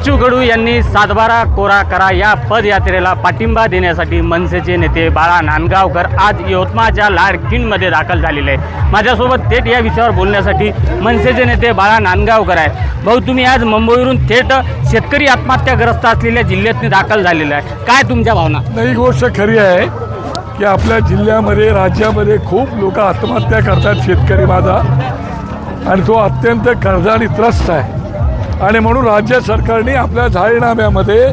बच्चू कडू यांनी सातबारा कोरा करा या पदयात्रेला पाठिंबा देण्यासाठी मनसेचे नेते बाळा नांदगावकर आज यवतमाळच्या लाडकीणमध्ये दाखल झालेले आहेत। माझ्यासोबत थेट या विषयावर बोलण्यासाठी मनसेचे नेते बाळा नांदगावकर आहेत। भाऊ, तुम्ही आज मुंबईवरून थेट शेतकरी आत्महत्याग्रस्त असलेल्या जिल्ह्यात दाखल झालेला आहे, काय तुमच्या भावना? ही गोष्ट खरी आहे की आपल्या जिल्ह्यामध्ये राज्यामध्ये खूप लोक आत्महत्या करतात शेतकरी माझा, आणि तो अत्यंत कर्जाने त्रस्त आहे। आणि म्हणून राज्य सरकारने आपल्या जाहीरनाम्यामध्ये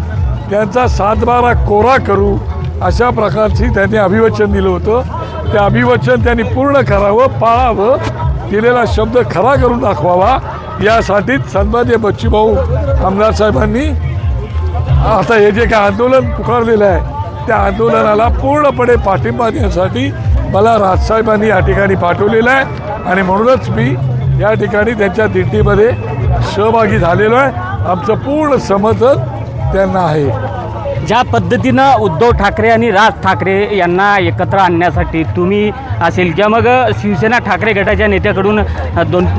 त्यांचा 7/12 कोरा करू अशा प्रकारची त्यांनी अभिवचन दिलं होतं। ते अभिवचन त्यांनी पूर्ण करावं, पाळावं, दिलेला शब्द खरा करून दाखवावा, यासाठीच सन्माननीय बच्चूभाऊ आमदार साहेबांनी आता हे जे काय आंदोलन पुकारलेलं आहे त्या आंदोलनाला पूर्णपणे पाठिंबा देण्यासाठी मला राजसाहेबांनी या ठिकाणी पाठवलेलं आहे। आणि म्हणूनच मी या ठिकाणी त्यांच्या दिंडीमध्ये सहभागी झालेलो आहे। आमचं पूर्ण समर्थन त्यांना आहे। ज्या पद्धतीनं उद्धव ठाकरे आणि राज ठाकरे यांना एकत्र आणण्यासाठी तुम्ही असेल किंवा मग शिवसेना ठाकरे गटाच्या नेत्याकडून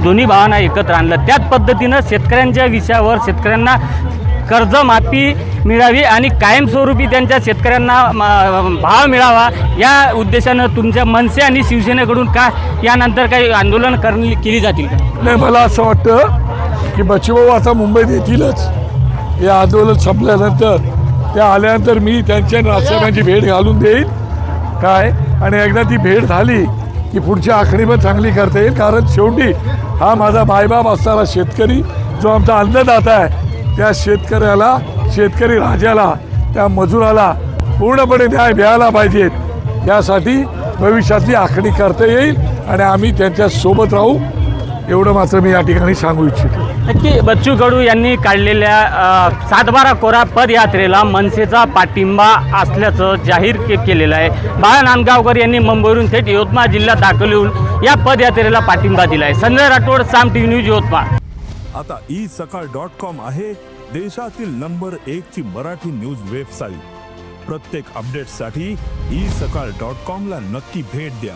दोन्ही भावांना एकत्र आणलं, त्याच पद्धतीनं शेतकऱ्यांच्या विषयावर शेतकऱ्यांना कर्जमाफी मिळावी आणि कायमस्वरूपी त्यांच्या शेतकऱ्यांना भाव मिळावा या उद्देशानं तुमच्या मनसे आणि शिवसेनेकडून का यानंतर काही आंदोलन केली जातील का? नाही, मला असं वाटतं की बच्चूभाऊ आता मुंबईत येतीलच। हे आंदोलन संपल्यानंतर ते आल्यानंतर मी त्यांच्या राजसाहेबांची भेट घालून देईल काय, आणि एकदा ती भेट झाली की पुढची आखणी पण चांगली करता येईल। कारण शेवटी हा माझा मायबाप असणारा शेतकरी जो आमचा अन्नदाता आहे, त्या शेतकऱ्याला, शेतकरी राजाला, त्या मजुराला पूर्णपणे न्याय मिळाला पाहिजेत, यासाठी भविष्यातली आखणी करता येईल आणि आम्ही त्यांच्या सोबत राहू, एवढं मात्र मी या ठिकाणी सांगू इच्छितो। नक्की बच्चू कडू यांनी काढलेल्या 7/12 कोरा पदयात्रेला मनसेचा पाठिंबा असल्याचं जाहीर केलेलं आहे। बाळा नांदगावकर यांनी मुंबईवरून थेट यवतमाळ जिल्ह्यात दाखल होऊन या पदयात्रेला पाठिंबा दिला आहे। संजय राठोड, साम टीव्ही न्यूज, यवतमाळ। आता isakal.com आहे देशातील नंबर 1 ची मराठी न्यूज वेबसाईट। प्रत्येक अपडेटसाठी isakal.com ला नक्की भेट द्या।